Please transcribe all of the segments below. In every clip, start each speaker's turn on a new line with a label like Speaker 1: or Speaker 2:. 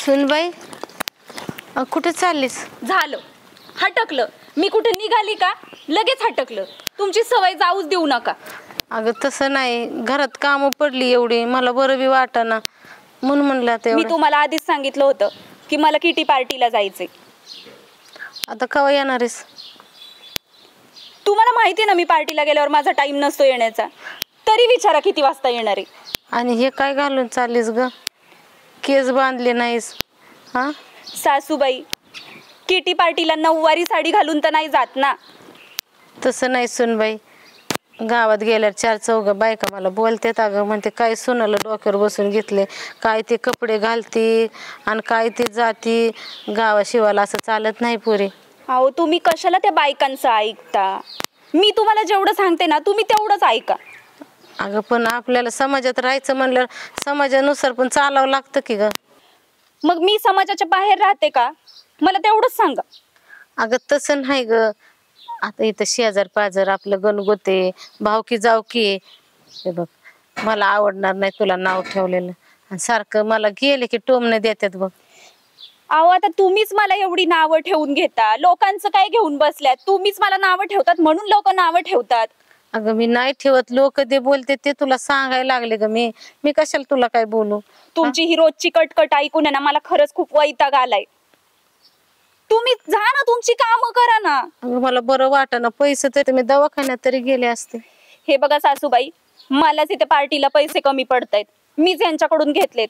Speaker 1: सुनबाई, कुठे चाललीस?
Speaker 2: झालं, हटकलं. मी कुठे निघाली का लगेच हटकलं. तुमची सवय जाऊच देऊ नका.
Speaker 1: अगं तसं नाही, घरात कामं पडली एवढी, मला बरं बी वाटेना म्हणून म्हणलं आता
Speaker 2: मी
Speaker 1: एवढं.
Speaker 2: तुम्हाला आधीच सांगितलं होतं की मला किटी पार्टीला जायचंय.
Speaker 1: आता केव्हा येणार आहेस?
Speaker 2: तुम्हाला माहिती आहे ना, मी पार्टीला गेल्यावर माझा टाइम नसतो येण्याचा. तरी विचारा किती वाजता येणार आहे.
Speaker 1: आणि हे काय घालून चाललीस ग? केस बांधले नाहीस? हा
Speaker 2: सासूबाई, किटी पार्टीला नऊवारी साडी घालून तर नाही जात ना.
Speaker 1: तसं नाही सुनबाई, गावात गेल्यावर चार चौघ बायका मला बोलतात, अगं म्हणते काय सुनाला डोक्यावर बसून घेतले, काय ते कपडे घालती आणि काय ते जाती गावाशिवाला, असं चालत नाही पुरे.
Speaker 2: अहो, तुम्ही कशाला त्या बायकांचं ऐकता? मी तुम्हाला जेवढं सांगते ना, तुम्ही तेवढंच ऐका.
Speaker 1: अगं पण आपल्याला समाजात राहायचं म्हणल्यावर समाजानुसार पण चालावं लागतं की ग.
Speaker 2: मग मी समाजाच्या बाहेर राहते का? मला तेवढंच सांगा.
Speaker 1: अगं तसं नाही ग, आता इथं शेजार पाजार आपलं गणगोते भावकी जावकी, हे बघ मला आवडणार नाही तुला नाव ठेवलेलं, आणि सारखं मला गेले की टोमणे देतात बघ.
Speaker 2: अहो, आता तुम्हीच मला एवढी नावं ठेवून घेता. लोकांचं काय घेऊन बसल्यात? तुम्हीच मला नावं ठेवतात म्हणून लोक नावं ठेवतात.
Speaker 1: अगं मी नाही ठेवत, लोक ते बोलते ते तुला सांगायला लागले ग. मी कशाला तुला काय बोलू?
Speaker 2: तुमची ही रोजची कटकट ऐकून आहे ना, मला खरंच खूप वैताग आलाय. तुम्ही जा ना, तुमची कामं करा ना.
Speaker 1: अगं मला बरं वाटेना, पैसे तरी मी दवाखान्यात तरी गेले असते.
Speaker 2: हे बघा सासूबाई, मलाच इथे पार्टीला पैसे कमी पडतायत, मीच यांच्याकडून घेतलेत.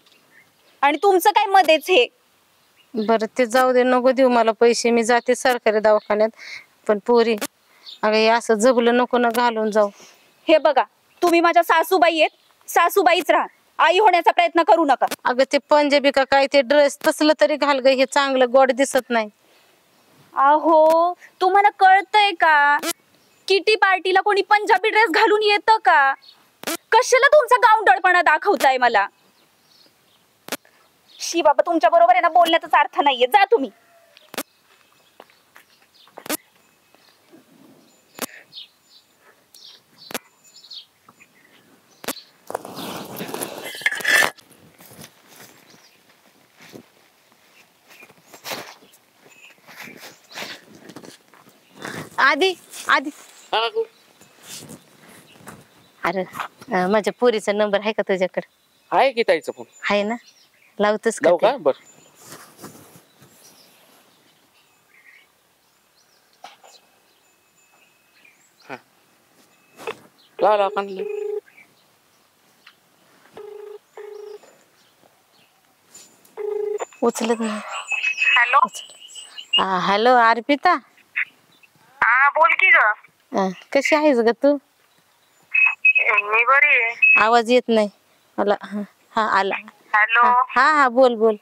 Speaker 2: आणि तुमचं काय मध्येच हे?
Speaker 1: बरं ते जाऊ दे, नको देऊ मला पैसे, मी जाते सरकारी दवाखान्यात. पण पोरी, अगं हे असं जगलं नको ना घालून जाऊ.
Speaker 2: हे बघा, तुम्ही माझ्या सासूबाई आहेत, सासूबाईच राहा. आई होण्याचा प्रयत्न करू नका.
Speaker 1: अगं ते पंजाबी का काय ते ड्रेस तसलं तरी घाल ग, हे चांगलं गोड दिसत नाही.
Speaker 2: अहो, तुम्हाला कळतंय का? किटी पार्टीला कोणी पंजाबी ड्रेस घालून येतं का? कशाला तुमचा गावंढळपणा दाखवताय मला? शी बाबा, तुमच्या बरोबर आहे ना बोलण्याचाच अर्थ नाहीये. जा तुम्ही.
Speaker 1: आधी आधी अरे माझ्या पोरीचा नंबर आहे का तुझ्याकडे?
Speaker 3: आहे की ताईचा फोन
Speaker 1: आहे ना, लावतोस
Speaker 3: लावू
Speaker 1: का?
Speaker 3: का? बर लाव काढलं.
Speaker 1: उचलत नाही.
Speaker 4: हॅलो.
Speaker 1: हॅलो अर्पिता.
Speaker 4: हा बोल की ग.
Speaker 1: कशी आहेस ग तू?
Speaker 4: मी बरी आहे.
Speaker 1: आवाज येत नाही मला. हा आला.
Speaker 4: हॅलो.
Speaker 1: हा हा बोल बोल.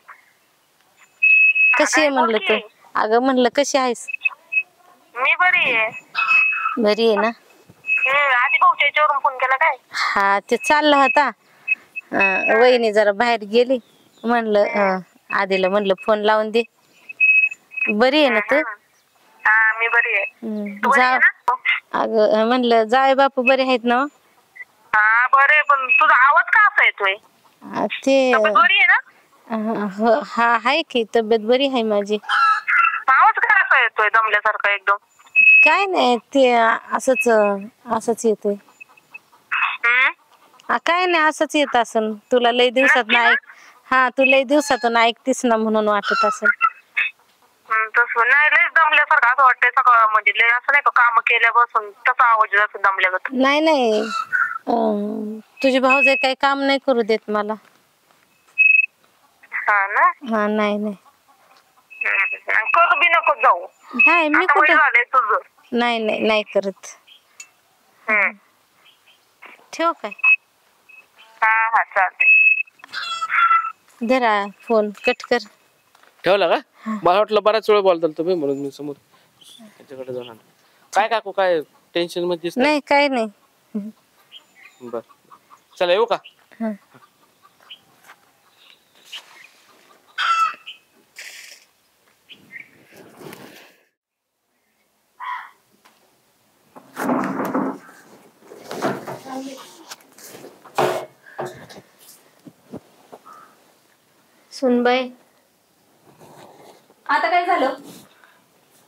Speaker 1: कशी आहे म्हणलं तू? अगं म्हणलं कशी आहेस?
Speaker 4: मी बरी आहे.
Speaker 1: बरी आहे ना?
Speaker 4: आधी भाऊच्या याच्यावरून फोन केला काय?
Speaker 1: हा ते चालला होता, वहिनी जरा बाहेर गेली, म्हणलं आधीला म्हणलं फोन लावून दे. बरी आहे ना तू?
Speaker 4: हा मी बरी आहे.
Speaker 1: जा. अगं म्हणलं जाय बापू बरे आहेत ना?
Speaker 4: हा बरे, पण तुझा आवाज का असा येतोय?
Speaker 1: ते
Speaker 4: बरी आहे ना?
Speaker 1: हा आहे की, तब्येत बरी आहे माझी.
Speaker 4: आवाज का असा येतोय दमल्यासारखा एकदम?
Speaker 1: काय नाही, ते असंच येतोय. काय नाही, असंच येत असन. तुला लय दिवसात नाही. हा तू लय दिवसातून ऐकतीस ना म्हणून वाटत असेल.
Speaker 4: तसं नाही, लय दमल्यासारखं असं वाटतंय सकाळ, म्हणजे लय असं नाही का काम केल्यापासून तसा आवाज असं दमल्यागत.
Speaker 1: नाही नाही, तुझी भाऊजाई काही काम नाही करू देत मला.
Speaker 4: हा ना?
Speaker 1: हा नाही नाही.
Speaker 4: करू बी नको जाऊ.
Speaker 1: नाही मी
Speaker 4: आता वय
Speaker 1: कुठं,
Speaker 4: झालंय तुझं.
Speaker 1: नाही नाही नाही करत. ठेव काय?
Speaker 4: हा हा चालते.
Speaker 1: धरा फोन, कट कर.
Speaker 3: ठेवला का? मला वाटलं बराच वेळ बोलताल तुम्ही म्हणून मी समोर त्याच्याकडे जाणार. काय काकू, काय टेन्शन मध्ये दिसत
Speaker 1: नाही काय नाही.
Speaker 3: बर चला येऊ का?
Speaker 1: सुनबाई,
Speaker 2: आता काय झालं?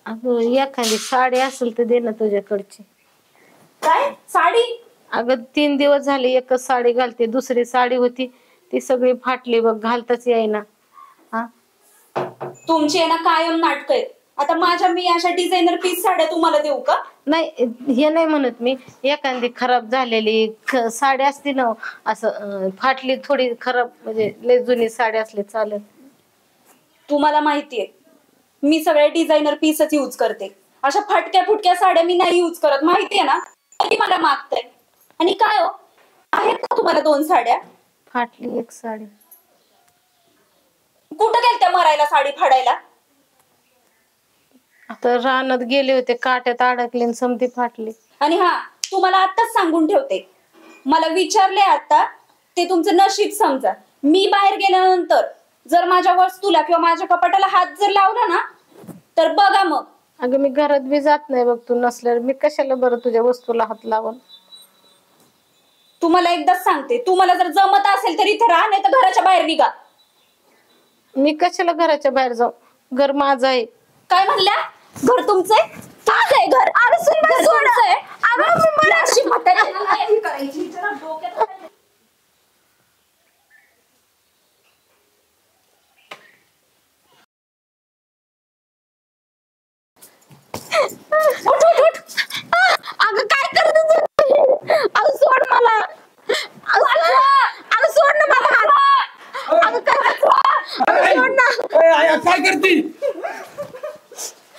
Speaker 1: अगं एखादी साडी असेल तर दे ना तुझ्याकडची.
Speaker 2: काय साडी?
Speaker 1: अगं 3 दिवस झाले एकच साडी घालते, दुसरी साडी होती ती सगळी फाटली बघ, घालताच येईना. हा
Speaker 2: तुमची आहे ना कायम नाटक आहेत. आता मी अशा डिझायनर पीस साड्या तुम्हाला देऊ का?
Speaker 1: नाही हे नाही म्हणत मी, एखादी खराब झालेली साडी असती ना असं फाटली थोडी खराब, म्हणजे लय जुनी साडी असली चालेल.
Speaker 2: तुम्हाला माहितीये मी सगळ्या डिझायनर पीसच यूज करते. अशा फाटक्या फुटक्या साड्या मी नाही यूज करत, माहितीये ना. तरी मला मागताय. आणि काय हो, आहेत का तुम्हाला 2 साड्या?
Speaker 1: फाटली एक साडी.
Speaker 2: कुठं गेलत्या मरायला साडी फाडायला?
Speaker 1: आता रानात गेले होते, काट्यात अडकले आणि समती फाटली.
Speaker 2: आणि हा, तुम्हाला आत्ताच सांगून ठेवते, मला विचारले आता ते तुमचं नशीब समजा. मी बाहेर गेल्यानंतर जर माझ्या वस्तूला किंवा माझ्या कपाटाला हात जर लावला ना तर बघा मग.
Speaker 1: अगं मी घरात बी जात नाही बघ, तू नसल्यावर मी कशाला बरं तुझ्या वस्तूला हात लावून.
Speaker 2: तुम्हाला एकदाच सांगते, तुम्हाला जर जमत असेल तर इथे राहा, नाही तर घराच्या बाहेर निघा.
Speaker 1: मी कशाला घराच्या बाहेर जाऊ, घर माझं आहे.
Speaker 2: काय म्हणल्या? घर तुमचंय? तुमचंय घर? अरे सुन सोडचंय. अगं मला अशी म्हातारी नाही करायची, जरा डोक्यात. उठ उठ उठ.
Speaker 1: अगं काय करते तू? अगं सोड मला. अगं सोड ना मला. अगं सोड ना.
Speaker 5: काय करते?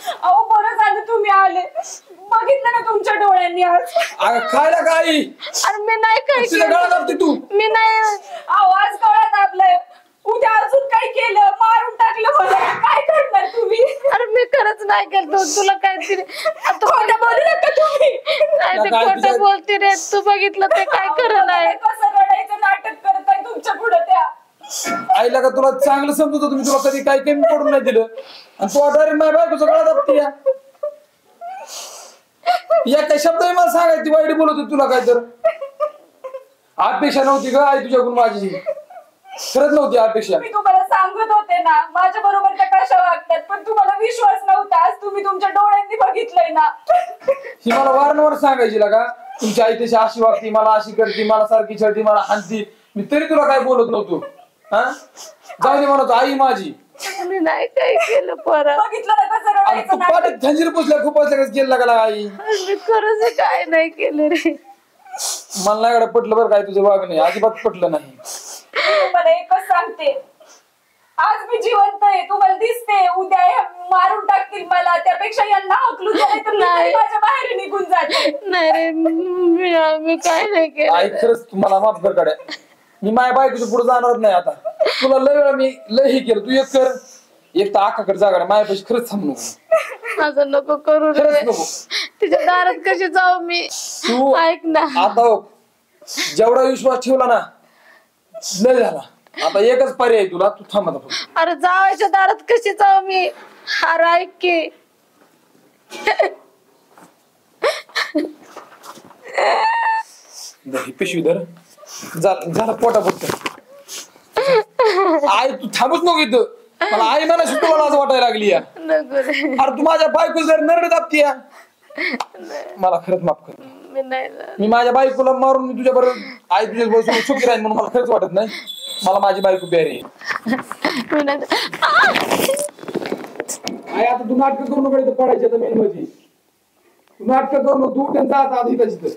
Speaker 2: अहो बरं झालं तुम्ही आले, बघितलं ना तुमच्या डोळ्यांनी आज.
Speaker 5: खायला काय?
Speaker 1: अरे मी नाही काय
Speaker 5: गळा दाबते तू.
Speaker 1: मी नाही.
Speaker 2: आवाज कळत आपलंय. उद्या अजून काय केलं, मारून टाकलं मला, काय करणार तुम्ही?
Speaker 1: अरे मी खरंच नाही केलं, तुला काहीतरी
Speaker 2: खोटं बोलू नका तुम्ही.
Speaker 1: नाही ते खोटं बोलते रे, तू बघितलं ते काय खरं नाही.
Speaker 2: कसं रडायचं नाटक करताय तुमच्या पुढे त्या.
Speaker 5: आईला का तुला चांगलं समजत होतं मी, तुला कधी काही कमी पडून नाही दिलं आणि तू डायरेक्ट माझ्या बायकोचा गळा दाबते. या काही शब्दही मला सांगायची वाईट बोलत होती तुला काय तर. अपेक्षा नव्हती का आई तुझ्याकडून माझी, खरंच नव्हती अपेक्षा.
Speaker 2: मी तुम्हाला सांगत होते ना माझ्या बरोबर त्या कशा वागतात, पण तुम्हाला विश्वास नव्हता. आज तुम्ही तुमच्या डोळ्यांनी बघितलंय ना.
Speaker 5: ही मला वारंवार सांगायची का तुमची आई तशी अशी वागती, मला अशी करते, मला सारखी छळती, मला हाणती. मी तरी तुला काय बोलत नव्हतो. हा जाऊ दे म्हणतो आई माझी.
Speaker 1: मी नाही काय केलं परत.
Speaker 2: बघितलं ना कसं
Speaker 5: तू
Speaker 2: रडायचं नाटक.
Speaker 5: पाठीत खंजीर पुसल्या खूप केलं लागला आई.
Speaker 1: मी खरंच काय नाही केलं रे.
Speaker 5: मला नाही एवढं पटलं बरं काय तुझं वागणं, अजिबात पटलं नाही.
Speaker 2: मी तुम्हाला एकच सांगते, आज मी जिवंत आहे, तुम्हाला दिसते. उद्या हे मारून टाकतील मला, त्यापेक्षा यांना हकलून द्यायला तर मी तरी माझ्या बाहेर निघून जाते.
Speaker 1: नाही रे, मी काय नाही केलं.
Speaker 5: आई खरंच तुम्हाला माफ कर काढ्या. मी माझ्या बायकोच्या पुढे जाणार नाही आता. तुला लय वेळा मी लय हे केलं, तू एक कर, एक तर आकाकडे जागा माझ्यापाशी खरंच थांब नको.
Speaker 1: माझं नको करू रे.
Speaker 5: खरंच नको.
Speaker 1: तिच्या दारात कशी जाऊ मी?
Speaker 5: तू
Speaker 1: ऐक ना,
Speaker 5: आता जेवढा विश्वास ठेवला ना लय झाला. आता एकच पर्याय तुला, तू थांब आता.
Speaker 1: अरे जावायच्या दारात कशी जाऊ मी? अरे ऐक की.
Speaker 5: ही पिशवी धर. झाला पोटा फक्त. आई तू थांबूच नको इथं. मला आई म्हणा तुला लाज वाटायला लागली या.
Speaker 1: नको रे.
Speaker 5: अरे तू माझ्या बायको जर नरड दाबती या. मला खरंच माफ कर.
Speaker 1: मी नाही जात.
Speaker 5: मी माझ्या बायकोला मारून मी तुझ्या बरोबर आई तुझ्या बसून सुखी राहील म्हणून मला खरंच वाटत नाही. मला माझी बायको प्यारी आहे.
Speaker 1: मी नाही जात.
Speaker 5: आई आता तू नाटक करू नको इथं पडायच्या तर मेन मध्ये. तू नाटक करू नको, तू त्यांचा आता आधी तिथं.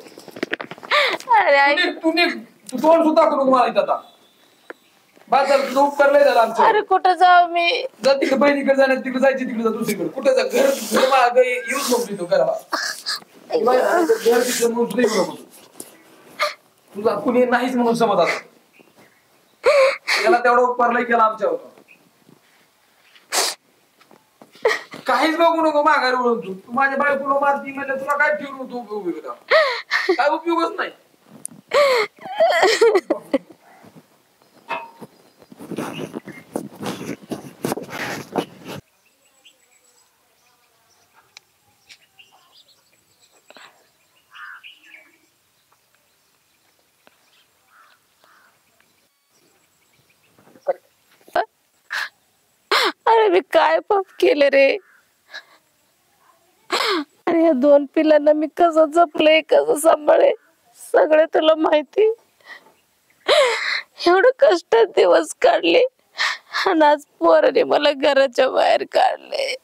Speaker 1: अरे ऐक.
Speaker 5: तू तोंड सुद्धा करू नको मला इथं आता. बस झालं, तुझं उपकार लय झाला आमचं.
Speaker 1: अरे कुठं जाऊ मी?
Speaker 5: जर तिकडे बहिणीकडे जाणार तिकडे जायची, तिकडे जा दुसरीकडे. कुठे जा, घर मागे येऊच नको तिथं घराला. घर तिकडे म्हणून सुद्धा येऊ नको. तुझा कुणी नाहीच म्हणून समज आता. त्याला तेवढा उपकार लय केला आमच्यावर. काहीच बघू नको माघारी वळून. तू माझ्या बायकोला मारती म्हणजे तुला काय ठेवून तू उपयोग काय उपयोगच नाही.
Speaker 1: अरे मी काय पाप केले रे. आणि या 2 पिलांना मी कसं जपले, कसं सांभाळे सगळे तुला माहिती. एवढं कष्टात दिवस काढले आणि आज पोराने मला घराच्या बाहेर काढले.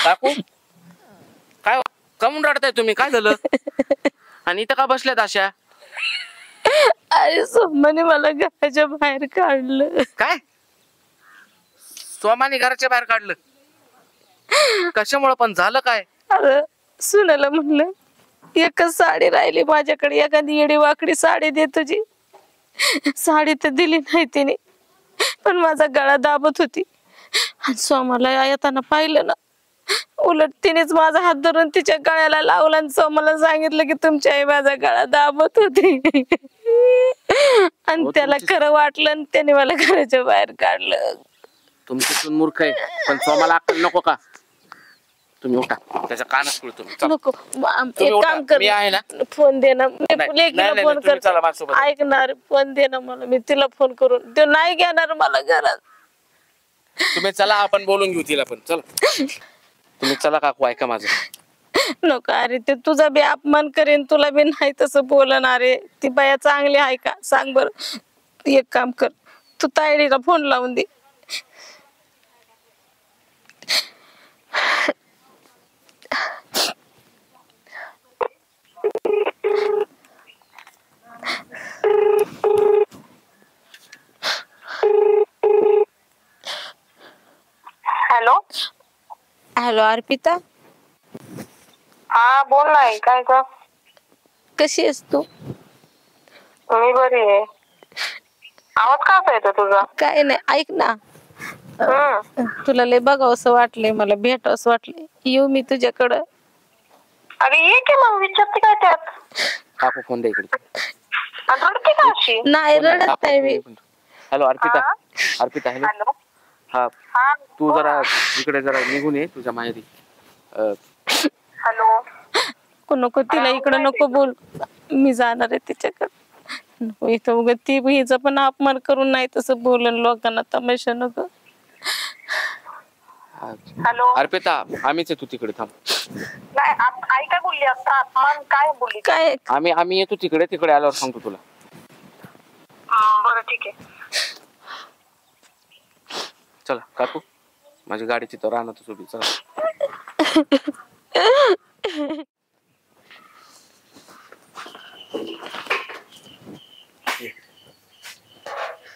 Speaker 3: काकू काय कमून रडताय तुम्ही? काय झालं? आणि इथं का बसल्यात अशा?
Speaker 1: अरे सोमाने मला घराच्या बाहेर काढलं.
Speaker 3: काय सोमाने घराच्या बाहेर काढलं? कशामुळे पण झालं काय?
Speaker 1: अरे सुनाला म्हणलं एकच साडी राहिली माझ्याकडे, एखादी येडी वाकडी साडी दे तुझी. साडी तर दिली नाही तिने, पण माझा गळा दाबत होती. आणि सोमाला येताना पाहिलं ना, उलट तिनेच माझा हात धरून तिच्या गळ्याला लावला आणि सोमाला सांगितलं की तुमची आई माझा गळा दाबत होती. आणि त्याला खरं वाटलं आणि त्याने मला घराच्या बाहेर काढलं.
Speaker 3: तुमची सून मूर्ख आहे, पण सोमाला अक्कल नको का? तुम्ही उठा, त्याच्या कानात पडतो.
Speaker 1: नको एक काम कर,
Speaker 3: मी आहे ना,
Speaker 1: फोन दे ना. मी लेकीला फोन
Speaker 3: तुम्ही चला
Speaker 1: कर.
Speaker 3: माझ्यासोबत.
Speaker 1: ऐकणार, फोन दे ना मला, मी तिला फोन करून. ते नाही घेणार मला घरात.
Speaker 3: तुम्ही चला, आपण बोलून घेऊ तिला पण. चला तुम्ही चला काकू, ऐका माझं.
Speaker 1: नको अरे, ते तुझा बी अपमान करेन, तुला बी नाही तसं बोलणार आहे. ती बाया चांगली आहे का सांग बर. एक काम कर, तू तायडीला फोन लावून दे.
Speaker 4: हॅलो.
Speaker 1: हॅलो अर्पिता,
Speaker 4: हा बोल नाही. काय ग?
Speaker 1: कशी आहेस तू?
Speaker 4: मी बरी आहे. आवाज का येतो तुझा?
Speaker 1: काय नाही, ऐक ना, तुला लय बघावंसं वाटलंय, मला भेटावंसं वाटलंय. येऊ मी तुझ्याकडं?
Speaker 4: अरे ये की मग, विचारते काय त्यात?
Speaker 3: काकू फोन द्या इकडे.
Speaker 4: रडते का अशी?
Speaker 1: नाही रडत नाही मी.
Speaker 3: हॅलो अर्पिता. अर्पिता हॅलो. हा तू जरा इकडे जरा निघून ये तुझ्या माहेरी.
Speaker 4: हॅलो.
Speaker 1: नको तिला इकडं नको बोल, मी जाणार आहे तिच्याकडे. नको इथं उगा ती हिचा पण अपमान करून नाही तसं बोलन लोकांना तमाशा. नको.
Speaker 4: हॅलो
Speaker 3: अर्पिता, आम्हीच आहे, तू तिकडे थांब.
Speaker 4: नाही आई काय बोलली आता? अपमान काय बोलली?
Speaker 1: काय
Speaker 3: आम्ही येतो तिकडे. तिकडे आल्यावर सांगतो तुला.
Speaker 4: बरं ठीक आहे.
Speaker 3: चला काकू, माझी गाडीची तर राहणार उभी. चला.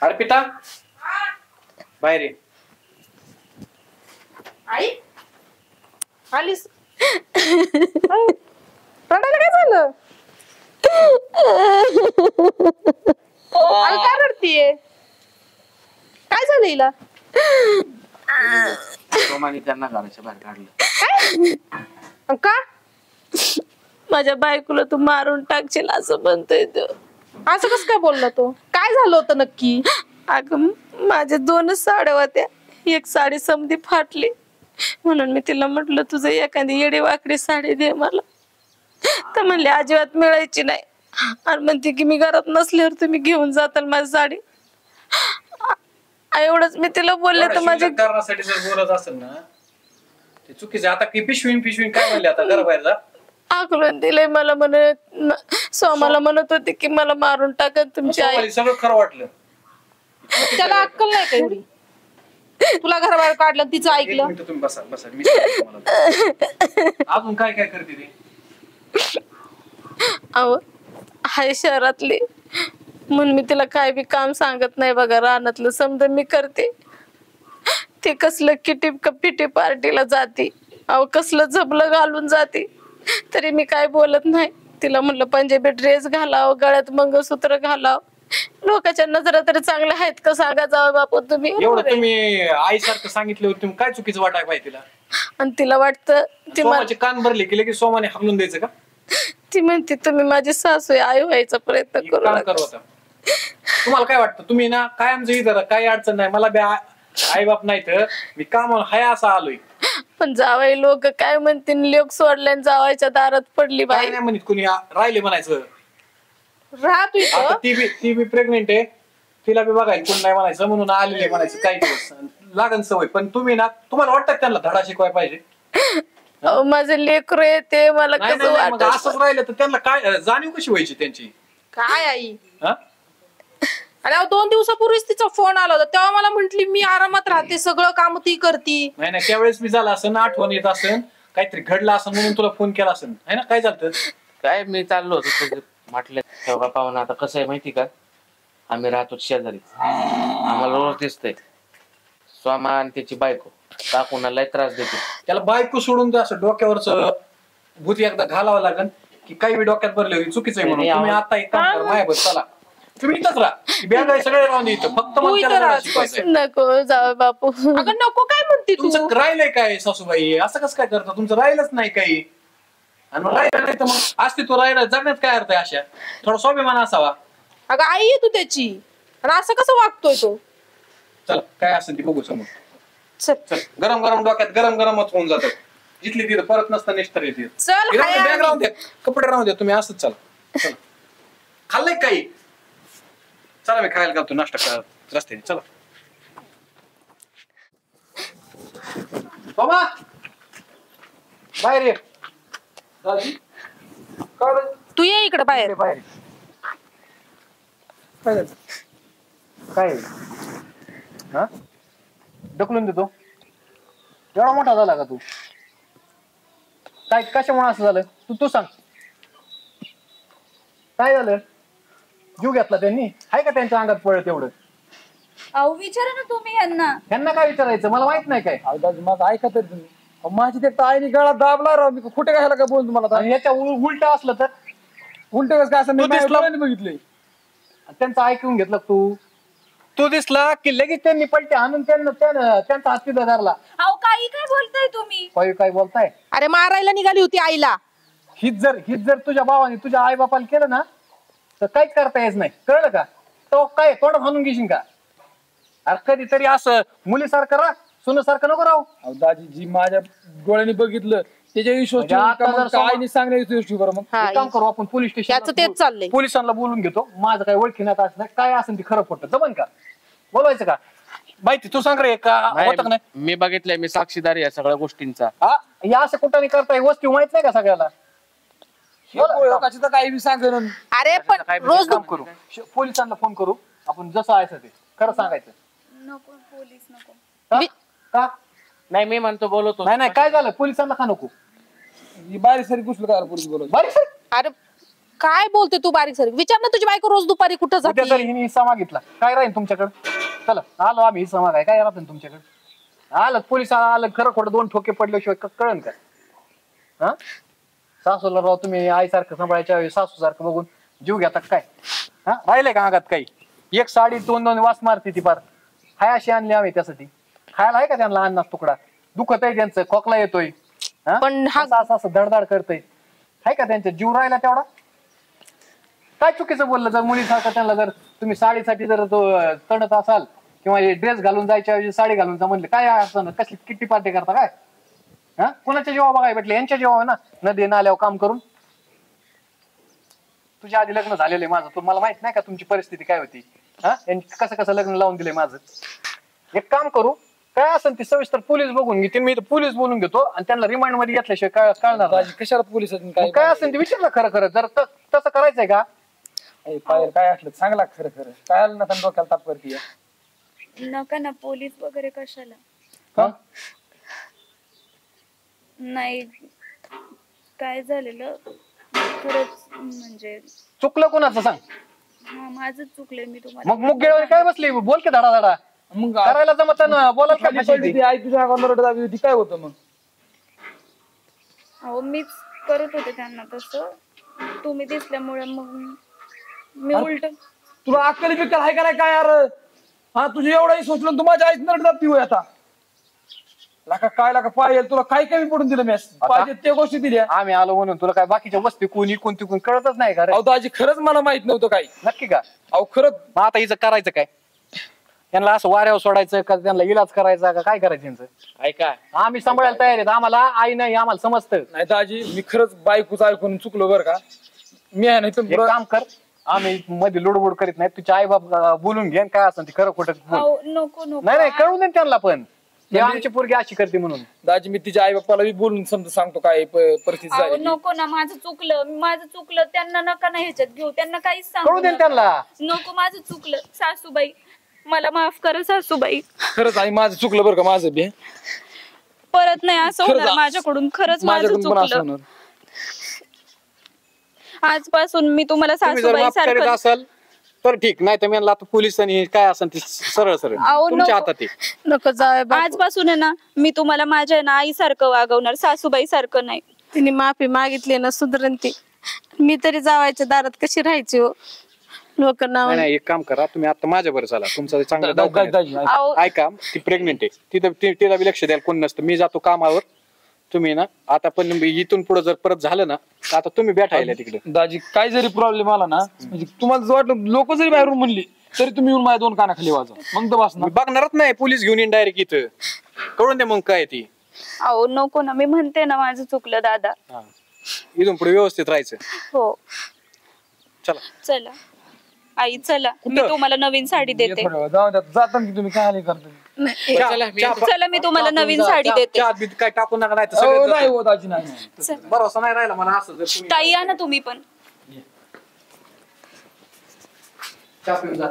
Speaker 5: अर्पिता बाहेर ये.
Speaker 6: आई आलीस? रडायला काय झालं? आई काय रडतीये? काय झालं हिला?
Speaker 3: सोमाने त्यांना घराच्या बाहेर काढलं.
Speaker 6: का?
Speaker 1: माझ्या बायकोला तू मारून टाकशील असं म्हणतोय तो.
Speaker 6: असं कसं काय बोलला तो? काय झालं होतं नक्की?
Speaker 1: अगं माझ्या 2च साड्या होत्या, एक साडी समधी फाटली, म्हणून मी तिला म्हटलं तुझं एखादी येडी वाकडी साडी दे मला. तर म्हणले अजिबात मिळायची नाही, आणि म्हणते की मी घरात नसल्यावर तुम्ही घेऊन जाताल माझी साडी. एवढंच मी तिला बोलले तर माझ्या
Speaker 5: कारणासाठी जर बोलत असेल ना ते चुकीचं. आता की पिशवी काय म्हणले? आता घराबाहेर जा.
Speaker 1: आकलून दिलंय मला. म्हणत सोमाला म्हणत होते की मला मारून टाका तुमची आई.
Speaker 5: सगळं खरं वाटलं.
Speaker 6: त्याला अक्कल नाही का एवढी? तुला घराबाहेर काढलं, तिचं
Speaker 5: एक
Speaker 6: ऐकलं.
Speaker 5: मिनिट तुम्ही बसा बसा, मी सांगतो तुम्हाला. अजून काय काय करते ते?
Speaker 1: अहो हाय शहरातली, म्हणून मी तिला काय बी काम सांगत नाही बघा. रानातलं समजा मी करते. ते कसलं किटी पार्टीला जाते, अहो कसलं झबलं घालून जाते, तरी मी काय बोलत नाही. तिला म्हणलं पंजाबी ड्रेस घालाव, गळ्यात मंगळसूत्र घालाव, लोकांच्या नजरा तरी चांगल्या आहेत का सांगा जावं बापू तुम्ही.
Speaker 5: एवढं तुम्ही आईसारखं सांगितलं, तुम्ही काय चुकीचं वाटाय पाहिजे तिला?
Speaker 1: आणि तिला वाटतं ती
Speaker 5: सोमाचे कान भरले की लगेच सोमाने हाकलून द्यायचं का?
Speaker 1: ती म्हणते तुम्ही माझी सासू आई व्हायचा प्रयत्न
Speaker 5: एक
Speaker 1: करू
Speaker 5: काम
Speaker 1: नका.
Speaker 5: करू आता. तुम्हाला काय वाटतं? तुम्ही ना काय आमचं इथं काही अडचण नाही, मला बी आई बाप नाही तर मी काम हाय असा आलोय.
Speaker 1: पण जावाई लोक काय म्हणतील, लोक सोडल्या आणि जावायच्या दारात पडली
Speaker 7: काय
Speaker 1: बाई.
Speaker 7: नाही म्हणत कुणी राहिले म्हणायचं.
Speaker 6: राहा तू
Speaker 7: आता
Speaker 6: इथं.
Speaker 7: ती बी प्रेग्नेंट आहे, तिला बी बघायला कोण नाही म्हणायचं म्हणून आलेले म्हणायचं काही दिवस लागन सवय. पण तुम्ही ना तुम्हाला वाटतं त्यांना धडा शिकवाय पाहिजे.
Speaker 1: अहो, माझं लेकरू आहे ते, मला
Speaker 7: नाही
Speaker 1: कसं
Speaker 7: नाही, नाही, मग
Speaker 1: वाटत.
Speaker 7: असंच राहिलं तर त्यांना काय जाणीव कशी व्हायची त्यांची?
Speaker 6: काय आई?
Speaker 7: हा?
Speaker 6: आणि 2 दिवसापूर्वीच तिचा फोन आला होता, तेव्हा मला म्हंटली मी आरामात राहते, सगळं काम ती करती.
Speaker 7: नाही नाही, त्यावेळेस मी झालं असं आठवण येत असेल, काहीतरी घडलं असं म्हणून तुला फोन केला असेल है ना. काय झालं?
Speaker 3: काय मी चाललो होतो म्हटलं तेव्हा पाहुणा. आता कसं आहे माहिती का, आम्ही राहतो शेजारी, आम्हाला रोज दिसतंय स्वामा आणि त्याची बायको काकूना लय त्रास देते.
Speaker 7: त्याला बायको सोडून द्या, असं डोक्यावरच भूत एकदा घालावं लागेल की काही बी डोक्यात भरले होती चुकीचं आहे म्हणून. तुम्ही आता एक काम करा, माझ्यावर चला, तुम्ही इथंच राहा, बॅग सगळे राहून इथं, फक्त
Speaker 6: तू
Speaker 7: मला
Speaker 6: इथं
Speaker 7: त्याला
Speaker 6: राहा.
Speaker 7: शिकवायचंय.
Speaker 1: नको जावं बापू.
Speaker 6: अगं नको काय म्हणते तू?
Speaker 7: तुमचं राहिलंय काय सासूबाई? असं कसं काय करता? तुमचं राहिलंच नाही काही, आणि मग राहिलं नाही तर मग अस्तित्व राहिलं, जगण्यात काय अर्थ आहे? अशा थोडा स्वाभिमान असावा.
Speaker 6: अगं आई आहे तू त्याची, आणि असं कसं वागतोय तो?
Speaker 7: चल काय असेल ते बघू समोर.
Speaker 6: चल
Speaker 7: चल, गरम गरम डोक्यात गरम गरमच होऊन जातं. जिथली तिथं परत नसता निष्ठर येते.
Speaker 6: चल हाय
Speaker 7: बॅग
Speaker 6: आई.
Speaker 7: राहून द्या, कपडे राहून द्या, तुम्ही असंच चला. खाल्लंय काही? चला मी खायला घालतो, नाश्ता करा रस्त्याने. चला बाबा बाहेर ये. दादी, काय रे?
Speaker 6: तू ये इकडे बाहेर.
Speaker 7: बाहेर ये. काय झालं? काय हा ढकलून देतो? एवढा मोठा झाला का तू? काय कशामुळे असं झालं? तू सांग, काय झालं? जीव घेतला त्यांनी? आहे का त्यांच्या अंगात पळत एवढं?
Speaker 2: अहो विचारा ना तुम्ही यांना.
Speaker 7: त्यांना काय विचारायचं? मला माहित नाही काय.
Speaker 5: माझं ऐका तर तुम्ही. माझी ते आईने गळा दाबला राव, मी कुठे काय का बोलून तुम्हाला?
Speaker 7: आणि याच्या उलट असलं तर?
Speaker 5: उलट काय असं मी बघितलंय.
Speaker 7: त्यांचं ऐकून घेतलं तू दिसला की लगेच त्यांनी पलटे आणून त्यांचा हात तिथं धरला.
Speaker 2: अहो काही काय बोलताय तुम्ही?
Speaker 7: काय बोलताय?
Speaker 6: अरे मारायला निघाली होती आईला.
Speaker 7: हीच जर तुझ्या भावाने तुझ्या आई बापाला केलं ना तर काहीच करता येत नाही, कळलं का? तो काय तोंडात हाणून घेशील का? अरे कधीतरी असं मुलीसारखं राह, सुनासारखं नको राहू.
Speaker 5: अहो दाजी, जी माझ्या डोळ्याने बघितलं त्याच्या विश्वास
Speaker 7: म्हणजे आता जर समज-
Speaker 5: आईने सांगण्याच्या विश्वास बरं. मग
Speaker 6: हा,
Speaker 7: एक काम करू आपण, पोलीस
Speaker 6: त्याचं तेच चाललंय.
Speaker 7: पोलिसांना बोलून घेतो. माझं काय ओळखी नाही, असं नाही, काय असेल ते खरं खोटं जमन का? बोलवायचं का? माहिती तू सांग रे, का होतं का नाही?
Speaker 3: मी बघितलंय, मी साक्षीदार आहे या सगळ्या गोष्टींचा.
Speaker 7: हा, या असं कुठं करताय? वस्ती माहित नाही का सगळ्याला?
Speaker 5: काही बी सांगेन.
Speaker 6: अरे पण रोज
Speaker 7: काम करू, पोलिसांना फोन करू आपण, जसं आहे ते खरं सांगायचं.
Speaker 2: नको पोलीस नको.
Speaker 7: का? का?
Speaker 3: नाही मी म्हणतो बोलवतो.
Speaker 7: नाही काय झालं? पोलिसांना का नको?
Speaker 5: बारीक सारी कुठलं काय पोलीस बोलत?
Speaker 7: बारीक सर,
Speaker 6: अरे काय बोलते तू बारीक सारीक? विचार ना तुझी बायको रोज दुपारी कुठं
Speaker 7: उद्या
Speaker 6: जाते?
Speaker 7: जरी हिने हिस्सा मागितला काय राहील तुमच्याकडे? चला आलो आम्ही, हिस्सा मागाय काय राहतं तुमच्याकडे? आलं पोलिस आलं, खरं खोटं 2 ठोके पडल्याशिवाय कळन का? हा, सासूला राव तुम्ही आईसारखं सांभाळायच्या वेळी सासू सारखं बघून जीव घेतात काय? हा, राहिलंय का अंगात काही? एक साडी 2 वास मारते ती पार. हाय अशी आणली आम्ही त्यासाठी. खायला आहे का त्यांना अन्नाच तुकडा? दुखत आहे त्यांचं, खोकला येतोय.
Speaker 6: पण हा
Speaker 7: असं धडधड करतय, आहे का त्यांचा जीव राहिला तेवढा? काय चुकीचं बोललं जर मुलीसारखं त्यांना? जर तुम्ही साडीसाठी जर तो तणत असाल किंवा ड्रेस घालून जायच्या ऐवजी साडी घालून जा म्हणले, काय असं कसली किट्टी पार्टी करता काय? हा, कोणाच्या जेव्हा बघाय भेटले? यांच्या जेव्हा ना नदी नाल्यावर काम करून. तुझ्या आधी लग्न झालेलं आहे माझं, तुम्हाला माहित नाही का तुमची परिस्थिती काय होती? हा, कसं कसं लग्न लावून दिलंय माझं. एक काम करू, काय असेल ती सविस्तर पोलीस बघून घेते, मी पोलीस बोलून घेतो आणि त्यांना रिमांड मध्ये घेतल्याशिवाय कळणार नाही.
Speaker 5: कशाला पोलीस
Speaker 7: काय असेल ते विचारलं खरं खरं. जर तसं करायचंय का?
Speaker 5: काय असलं सांगला खरं खरं. काय आलं ना डोक्याला ताप करते?
Speaker 2: नका ना पोलीस वगैरे कशाला.
Speaker 7: हा?
Speaker 2: नाही काय झालेलं खरंच, म्हणजे
Speaker 7: चुकलं कोणाचं सांग.
Speaker 2: हा माझं चुकलंय. मी तुम्हाला
Speaker 7: मग मुगगेळवर काय बसली? बोल की धडा धडा.
Speaker 5: मग
Speaker 7: करायला जमत ना, बोलायला काय फाशी
Speaker 5: ती आई तुझ्या अंगावर दाबी होती, काय होतं मग?
Speaker 2: अहो मीच करत होते त्यांना तसं, तुम्ही दिसल्यामुळे मग मी उलट.
Speaker 5: तुला अक्कल बिक्कल आहे का नाही काय यार? हा, तुझं एवढंही सोचलं तू माझ्या आईच नरड दाबती होय आता. लाका काय लाका पाहिजे तुला काय कमी पडून दिलं मी? पाहिजे त्या गोष्टी दिल्या.
Speaker 7: आम्ही आलो म्हणून तुला काय बाकीच्या वस्ती कोणी कोणती कोण कळतच नाही का रे?
Speaker 5: अहो दाजी खरंच मला माहित नव्हतं काही.
Speaker 7: नक्की का?
Speaker 5: अहो खरंच
Speaker 7: मग आता हिचं करायचं काय? यांना असं वाऱ्यावर सोडायचं का त्यांना इलाज करायचा का काय करायचं यांचं?
Speaker 3: ऐका
Speaker 7: आम्ही सांभाळायला तयार आहेत, आम्हाला आई नाही आम्हाला समजतं.
Speaker 5: नाही दाजी मी खरंच बायकोच ऐकून चुकलो बरं का. मी आहे नाही
Speaker 7: एक काम कर, आम्ही मध्ये लुडबुड करीत नाही, तुझे आई बाप बोलून घे काय असं ते खरं खोटं बोल.
Speaker 2: अहो, नको नको
Speaker 7: नाही नाही कळू दे ना त्यांना पण ते आमची पोरगी अशी करते म्हणून.
Speaker 5: दाजी मी तिच्या आई बाप्पाला बी बोलून समजा सांगतो काय परिस्थिती
Speaker 2: अहो,
Speaker 5: झाली.
Speaker 2: नको ना, माझं चुकलं त्यांना नका ना ह्याच्यात घेऊ, त्यांना काहीच
Speaker 7: कळू
Speaker 2: सांगू
Speaker 7: दे ना
Speaker 2: नका.
Speaker 7: त्यांना.
Speaker 2: नको, माझं चुकलं सासूबाई, मला माफ करा सासूबाई.
Speaker 5: खरंच आई माझं चुकलं बरं का, माझं बी
Speaker 2: परत नाही असं
Speaker 5: खरंच
Speaker 2: होणार माझ्याकडून, खरंच माझं
Speaker 5: माझ्याकडून पण असं
Speaker 2: चुकलं.
Speaker 5: होणार.
Speaker 2: आजपासून मी तुम्हाला
Speaker 7: तुम्ही जर
Speaker 2: सासूबाई
Speaker 7: माफ करीत
Speaker 2: सारखं.
Speaker 7: असाल तर ठीक, नाही तर मी आता पोलिसांनी काय असेल ते सरळ सरळ
Speaker 2: अहो,
Speaker 7: तुमच्या
Speaker 2: नको.
Speaker 7: हातात आहे.
Speaker 1: नको जावे बापू.
Speaker 2: आजपासून आहे ना मी तुम्हाला माझ्या ना आई सारखं वागवणार, सासूबाई सारखं नाही.
Speaker 1: तिने माफी मागितली ना, सुधरण ती. मी तरी जावायच्या दारात कशी राहायची हो, लोक नाव.
Speaker 7: नाही नाही, एक काम करा तुम्ही आता माझ्या बरं चला, तुमचं चांगलं
Speaker 5: दाजी,
Speaker 7: दवाखान्यात.
Speaker 5: दाजी, ऐक.
Speaker 2: अहो,
Speaker 7: ऐका ती प्रेग्नेंट आहे, तिथं तिला बी लक्ष द्यायला कोण नसतं, मी जातो कामावर. तुम्ही ना आता पण इथून पुढे जर परत झालं ना तर आता तुम्ही भेटायला तिकडे.
Speaker 5: दाजी काय जरी प्रॉब्लेम आला ना, म्हणजे तुम्हाला जर वाटलं लोक जरी बाहेरून म्हणली तरी तुम्ही येऊन माझ्या 2 कानाखाली वाजवा, मग तर बस ना.
Speaker 7: मी बघणारच नाही, पोलीस घेऊन येईन डायरेक्ट इथं. कळून दे मग काय ती.
Speaker 2: अहो नको ना, मी म्हणते ना माझं चुकलं दादा.
Speaker 7: हा. इथून पुढे व्यवस्थित राहायचं.
Speaker 2: हो
Speaker 7: चला
Speaker 2: चला आई, चला मी
Speaker 7: कुठं?
Speaker 2: तुम्हाला नवीन साडी देते.
Speaker 5: जाऊ द्या, जाताना की तुम्ही काय आले करता.
Speaker 2: चला मी तुम्हाला नवीन साडी देते.
Speaker 7: चहा बीत काय टाकू नका, नाही तर
Speaker 5: हो,
Speaker 7: सगळं
Speaker 5: नाही
Speaker 7: तसं.
Speaker 5: हो दाजी, नाही नाही.
Speaker 2: चल.
Speaker 7: भरोसा नाही राहिला मला असं जर तुम्ही
Speaker 2: ताई या ना तुम्ही पण.
Speaker 7: चहा पिऊन जा.